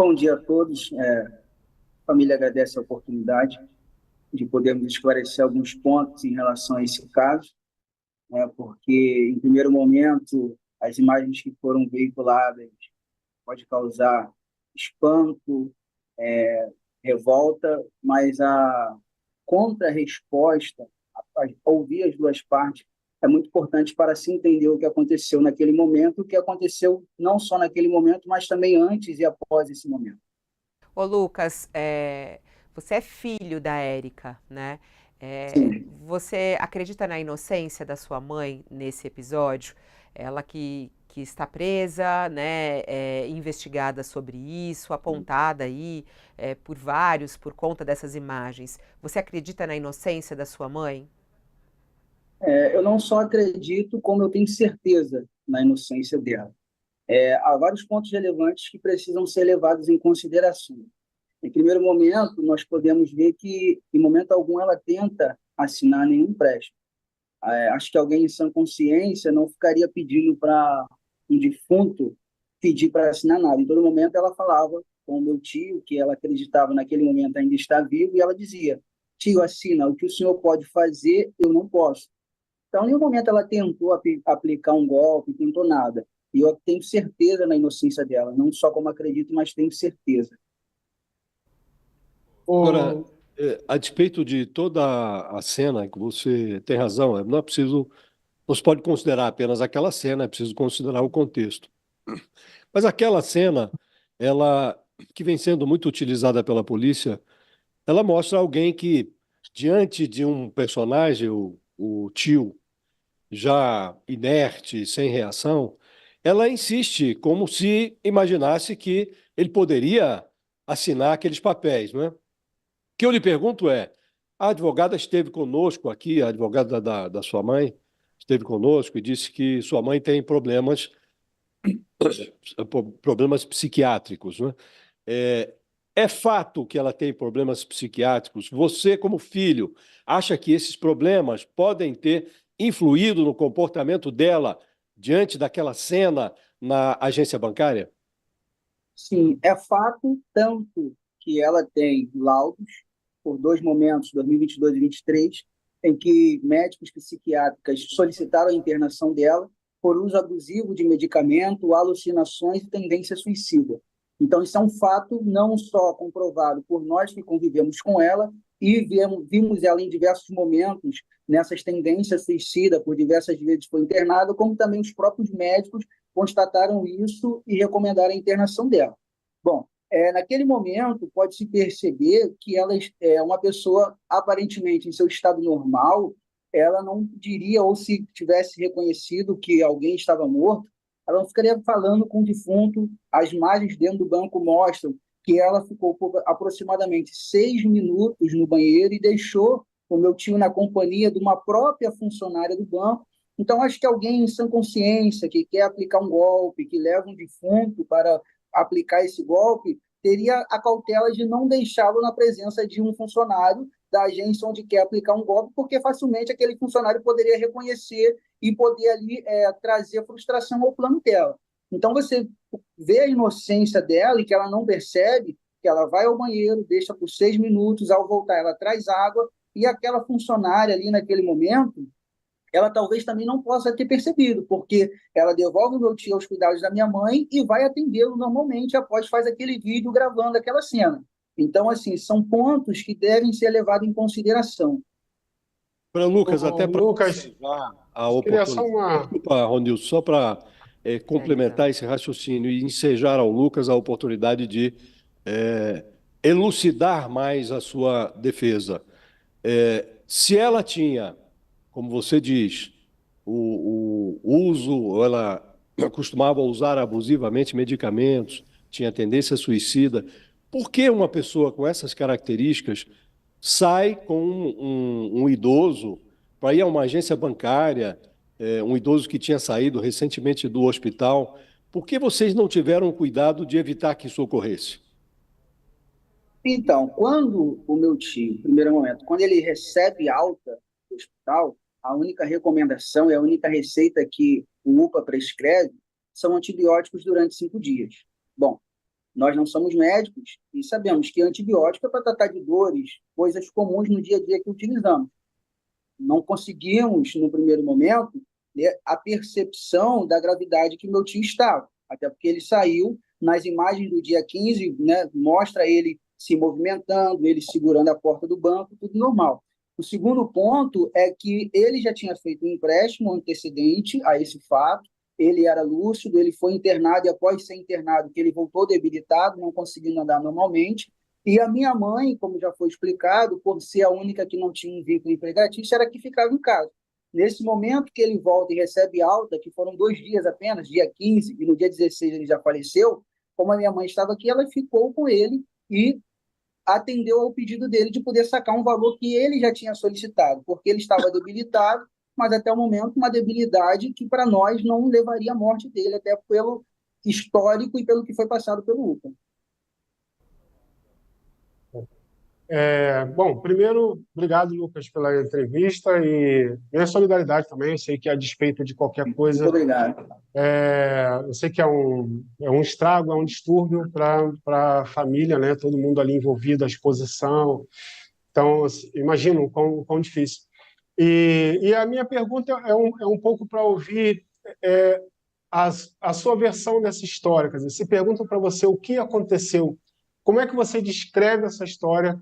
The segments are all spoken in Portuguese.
Bom dia a todos. A família agradece a oportunidade de podermos esclarecer alguns pontos em relação a esse caso, né, porque, em primeiro momento, as imagens que foram veiculadas pode causar espanto, revolta, mas a contra-resposta, ouvir as duas partes, é muito importante para se entender o que aconteceu naquele momento, o que aconteceu não só naquele momento, mas também antes e após esse momento. Ô Lucas, você é filho da Érica, né? Sim. Você acredita na inocência da sua mãe nesse episódio? Ela que está presa, né? Investigada sobre isso, apontada aí por vários por conta dessas imagens. Você acredita na inocência da sua mãe? Eu não só acredito, como eu tenho certeza na inocência dela. Há vários pontos relevantes que precisam ser levados em consideração. Em primeiro momento, nós podemos ver que, em momento algum, ela tenta assinar nenhum empréstimo. Acho que alguém em sã consciência não ficaria pedindo para um defunto pedir para assinar nada. Em todo momento, ela falava com o meu tio, que ela acreditava naquele momento ainda estar vivo, e ela dizia: tio, assina, o que o senhor pode fazer, eu não posso. Então, em nenhum momento ela tentou aplicar um golpe, tentou nada. E eu tenho certeza na inocência dela, não só como acredito, mas tenho certeza. Agora, O, a despeito de toda a cena, que você tem razão, não é preciso, não se pode considerar apenas aquela cena, é preciso considerar o contexto. Mas aquela cena, ela que vem sendo muito utilizada pela polícia, ela mostra alguém que, diante de um personagem, o tio, já inerte, sem reação, ela insiste como se imaginasse que ele poderia assinar aqueles papéis, não é? O que eu lhe pergunto é: a advogada esteve conosco aqui, a advogada da sua mãe, esteve conosco e disse que sua mãe tem problemas psiquiátricos, né? É, é fato que ela tem problemas psiquiátricos. Você, como filho, acha que esses problemas podem ter influído no comportamento dela diante daquela cena na agência bancária? Sim, é fato tanto que ela tem laudos por dois momentos, 2022 e 2023, em que médicos psiquiátricos solicitaram a internação dela por uso abusivo de medicamento, alucinações e tendência suicida. Então, isso é um fato não só comprovado por nós que convivemos com ela e vimos ela em diversos momentos nessas tendências suicida, por diversas vezes foi internada, como também os próprios médicos constataram isso e recomendaram a internação dela. Bom, naquele momento, pode-se perceber que ela é uma pessoa, aparentemente, em seu estado normal, ela não diria, ou se tivesse reconhecido que alguém estava morto, ela não ficaria falando com o defunto. As imagens dentro do banco mostram que ela ficou por aproximadamente 6 minutos no banheiro e deixou o meu tio na companhia de uma própria funcionária do banco. Então, acho que alguém em sã consciência, que quer aplicar um golpe, que leva um defunto para aplicar esse golpe, teria a cautela de não deixá-lo na presença de um funcionário da agência onde quer aplicar um golpe, porque facilmente aquele funcionário poderia reconhecer e poder ali trazer frustração ao plano dela. Então, você vê a inocência dela e que ela não percebe que ela vai ao banheiro, deixa por 6 minutos, ao voltar ela traz água, e aquela funcionária ali naquele momento, ela talvez também não possa ter percebido, porque ela devolve o meu tio aos cuidados da minha mãe e vai atendê-lo normalmente após faz aquele vídeo gravando aquela cena. Então, assim, são pontos que devem ser levados em consideração. Para Lucas, o até para Lucas, ensejar a queria só oportunidade. uma. Desculpa, Ronilson, só para complementar esse raciocínio e ensejar ao Lucas a oportunidade de é, elucidar mais a sua defesa. Se ela tinha, como você diz, o uso, ela costumava usar abusivamente medicamentos, tinha tendência suicida, por que uma pessoa com essas características sai com um idoso para ir a uma agência bancária, um idoso que tinha saído recentemente do hospital? Por que vocês não tiveram cuidado de evitar que isso ocorresse? Então, quando o meu tio, no primeiro momento, quando ele recebe alta do hospital, a única recomendação e a única receita que o UPA prescreve são antibióticos durante 5 dias. Bom, Nós não somos médicos e sabemos que antibiótico é para tratar de dores, coisas comuns no dia a dia que utilizamos. Não conseguimos, no primeiro momento, ter a percepção da gravidade que meu tio estava, até porque ele saiu nas imagens do dia 15, né, mostra ele se movimentando, ele segurando a porta do banco, tudo normal. O segundo ponto é que ele já tinha feito um empréstimo antecedente a esse fato, ele era lúcido, ele foi internado e após ser internado, que ele voltou debilitado, não conseguindo andar normalmente, e a minha mãe, como já foi explicado, por ser a única que não tinha um vínculo empregatício, era a que ficava em casa. Nesse momento que ele volta e recebe alta, que foram 2 dias apenas, dia 15 e no dia 16 ele já faleceu, como a minha mãe estava aqui, ela ficou com ele e atendeu ao pedido dele de poder sacar um valor que ele já tinha solicitado, porque ele estava debilitado, mas até o momento uma debilidade que para nós não levaria à morte dele, até pelo histórico e pelo que foi passado pelo UPA. Bom, primeiro, obrigado, Lucas, pela entrevista e minha solidariedade também. Eu sei que, a despeito de qualquer coisa, Muito obrigado. eu sei que é um estrago, é um distúrbio para a família, né? Todo mundo ali envolvido, a exposição. Então, imagino o quão difícil. E a minha pergunta é um pouco para ouvir a sua versão dessa história. Quer dizer, se perguntam para você o que aconteceu, como é que você descreve essa história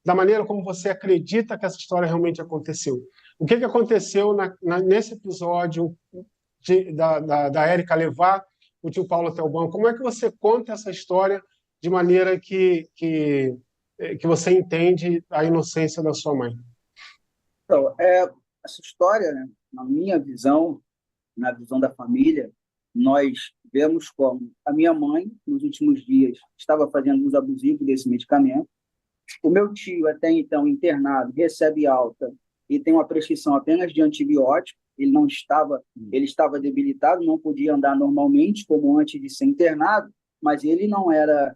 da maneira como você acredita que essa história realmente aconteceu? O que aconteceu nesse episódio da Érica levar o tio Paulo até o banco? Como é que você conta essa história de maneira que você entende a inocência da sua mãe? Então, essa história, né, na minha visão, na visão da família, nós vemos como a minha mãe, nos últimos dias, estava fazendo uso abusivo desse medicamento. O meu tio, até então internado, recebe alta e tem uma prescrição apenas de antibiótico. Ele estava debilitado, não podia andar normalmente, como antes de ser internado, mas ele não era,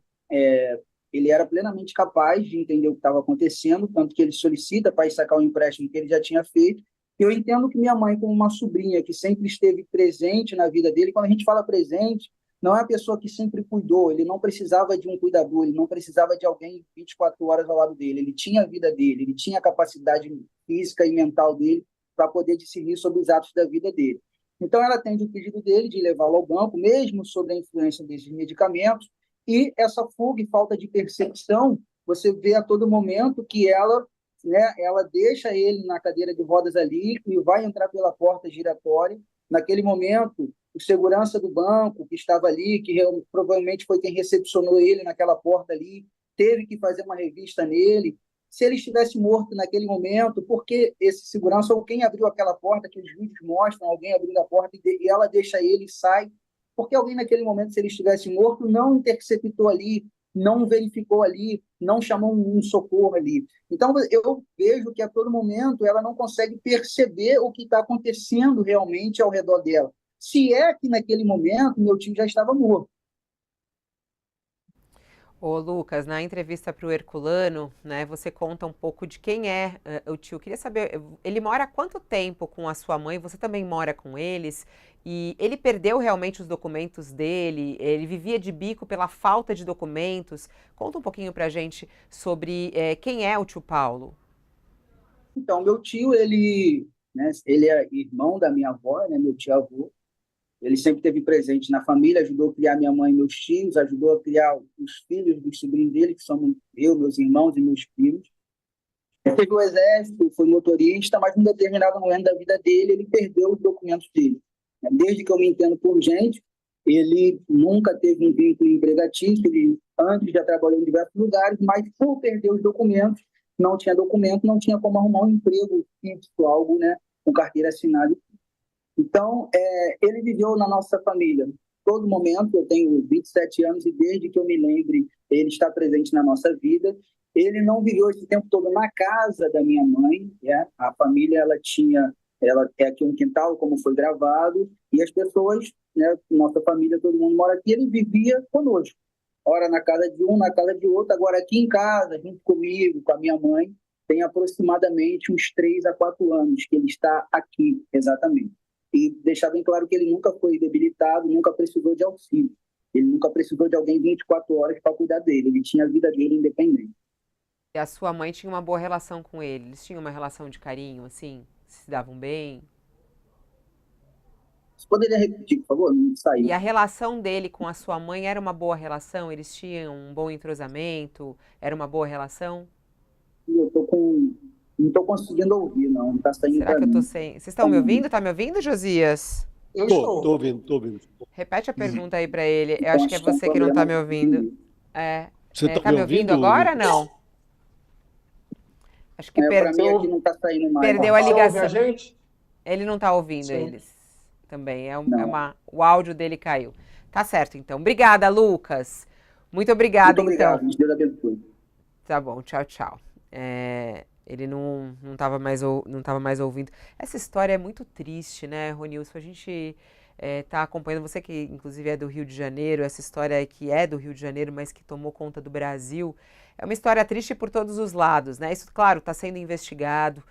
ele era plenamente capaz de entender o que estava acontecendo, tanto que ele solicita para ir sacar o empréstimo que ele já tinha feito. Eu entendo que minha mãe, como uma sobrinha que sempre esteve presente na vida dele, quando a gente fala presente, não é a pessoa que sempre cuidou, ele não precisava de um cuidador, ele não precisava de alguém 24 horas ao lado dele, ele tinha a vida dele, ele tinha a capacidade física e mental dele para poder discernir sobre os atos da vida dele. Então, ela atende o pedido dele de levá-lo ao banco, mesmo sob a influência desses medicamentos, e essa fuga e falta de percepção, você vê a todo momento que ela, né, ela deixa ele na cadeira de rodas ali e vai entrar pela porta giratória. Naquele momento, o segurança do banco que estava ali, que provavelmente foi quem recepcionou ele naquela porta ali, teve que fazer uma revista nele. Se ele estivesse morto naquele momento, porque esse segurança ou quem abriu aquela porta, que os vídeos mostram, alguém abrindo a porta e ela deixa ele e sai, porque alguém naquele momento, se ele estivesse morto, não interceptou ali, não verificou ali, não chamou um socorro ali. Então, eu vejo que a todo momento ela não consegue perceber o que está acontecendo realmente ao redor dela. Se é que naquele momento meu tio já estava morto. Ô, Lucas, na entrevista para o Herculano, né, você conta um pouco de quem é o tio. Queria saber, ele mora há quanto tempo com a sua mãe? Você também mora com eles? E ele perdeu realmente os documentos dele? Ele vivia de bico pela falta de documentos? Conta um pouquinho para a gente sobre quem é o tio Paulo. Então, meu tio, né, ele é irmão da minha avó, né, meu tio-avô. Ele sempre esteve presente na família, ajudou a criar minha mãe e meus tios, ajudou a criar os filhos dos sobrinhos dele, que somos eu, meus irmãos e meus primos. Ele teve o exército, foi motorista, mas em determinado momento da vida dele, ele perdeu os documentos dele. Desde que eu me entendo por gente, ele nunca teve um vínculo empregatício, ele antes já trabalhou em diversos lugares, mas por perder os documentos, não tinha documento, não tinha como arrumar um emprego fixo, algo, né, com carteira assinada. Então, ele viveu na nossa família todo momento. Eu tenho 27 anos e desde que eu me lembre, ele está presente na nossa vida. Ele não viveu esse tempo todo na casa da minha mãe, né? A família, ela é aqui um quintal, como foi gravado, e as pessoas, né, nossa família, todo mundo mora aqui, ele vivia conosco. Ora na casa de um, na casa de outro, agora aqui em casa, junto comigo, com a minha mãe, tem aproximadamente uns 3 a 4 anos que ele está aqui, exatamente. E deixar bem claro que ele nunca foi debilitado, nunca precisou de auxílio. Ele nunca precisou de alguém 24 horas para cuidar dele. Ele tinha a vida dele independente. E a sua mãe tinha uma boa relação com ele? Eles tinham uma relação de carinho, assim? Se davam bem? Você poderia repetir, por favor? Não E saiu. a relação dele com a sua mãe era uma boa relação? Eles tinham um bom entrosamento? Era uma boa relação? Eu tô com... Não estou conseguindo ouvir, não. Não está saindo Será para que eu tô mim. sem. Vocês estão me ouvindo? Tá me ouvindo, Josias? Eu Tô estou. ouvindo, tô ouvindo. Repete a pergunta aí pra ele. Eu Então, acho que acho é que é um você que não tá problema me de ouvindo. entender. É, Você tá tá me me ouvindo ouvindo, agora? Lucas? Não. Acho que Para Você mim aqui ouve, não está saindo mais. perdeu a você ouve a ligação. gente? Ele não tá ouvindo Sim. eles também. Não. O áudio dele caiu. Tá certo, então. Obrigada, Lucas. Muito obrigada, Muito então. obrigado. Deus abençoe. Tá bom, tchau, tchau. Ele não tava não tava mais ouvindo. Essa história é muito triste, né, Ronilson? A gente tá acompanhando, você que inclusive é do Rio de Janeiro, essa história que é do Rio de Janeiro, mas que tomou conta do Brasil. É uma história triste por todos os lados, né? Isso, claro, está sendo investigado,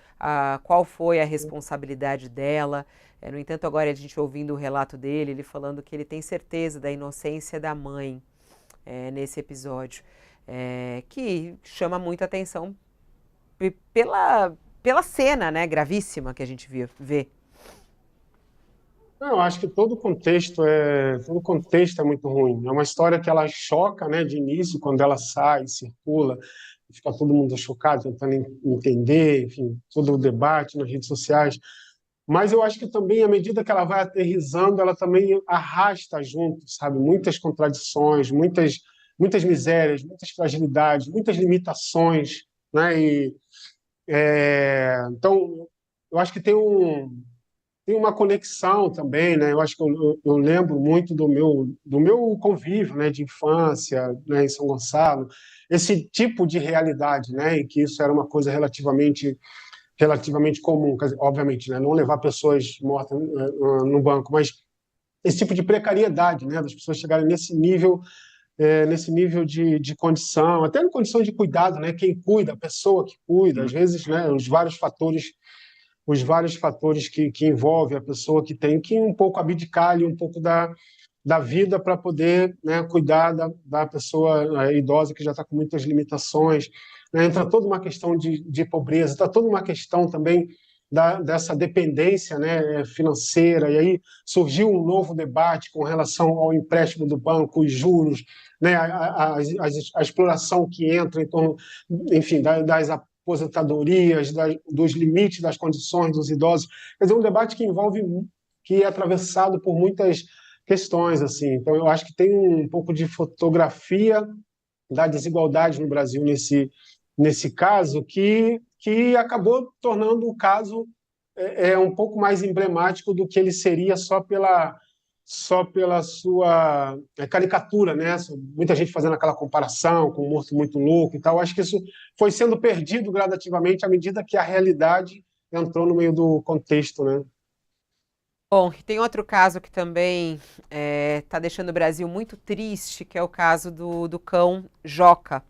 qual foi a responsabilidade dela. No entanto, agora a gente ouvindo o relato dele, ele falando que ele tem certeza da inocência da mãe nesse episódio, que chama muita atenção pela cena, né, gravíssima que a gente vê. Não, eu acho que todo contexto é muito ruim. É uma história que ela choca, né, de início, quando ela sai, circula, fica todo mundo chocado, tentando entender, enfim, todo o debate nas redes sociais. Mas eu acho que também, à medida que ela vai aterrissando, ela também arrasta junto, sabe, muitas contradições, muitas misérias, muitas fragilidades, muitas limitações, né? Então, eu acho que tem uma conexão também, né? Eu acho que eu lembro muito do meu convívio, né, de infância, né, em São Gonçalo, esse tipo de realidade, né, em que isso era uma coisa relativamente comum, quer dizer, obviamente, né, não levar pessoas mortas no banco, mas esse tipo de precariedade, né, das pessoas chegarem nesse nível de condição, até em condição de cuidado, né, quem cuida, a pessoa que cuida, às vezes, né, os vários fatores que envolvem a pessoa que tem que um pouco abdicar ali, um pouco da vida para poder, né, cuidar da pessoa idosa que já está com muitas limitações. Né? Entra toda uma questão de pobreza, está toda uma questão também dessa dependência, né, financeira, e aí surgiu um novo debate com relação ao empréstimo do banco, os juros, né, a exploração que entra em torno, enfim, das aposentadorias, dos limites das condições dos idosos. Quer dizer, um debate que é atravessado por muitas questões, assim. Então, eu acho que tem um pouco de fotografia da desigualdade no Brasil nesse caso, que acabou tornando o caso um pouco mais emblemático do que ele seria só pela sua caricatura, né? Muita gente fazendo aquela comparação com um morto muito louco e tal. Acho que isso foi sendo perdido gradativamente à medida que a realidade entrou no meio do contexto, né? Bom, e tem outro caso que também está deixando o Brasil muito triste, que é o caso do cão Joca.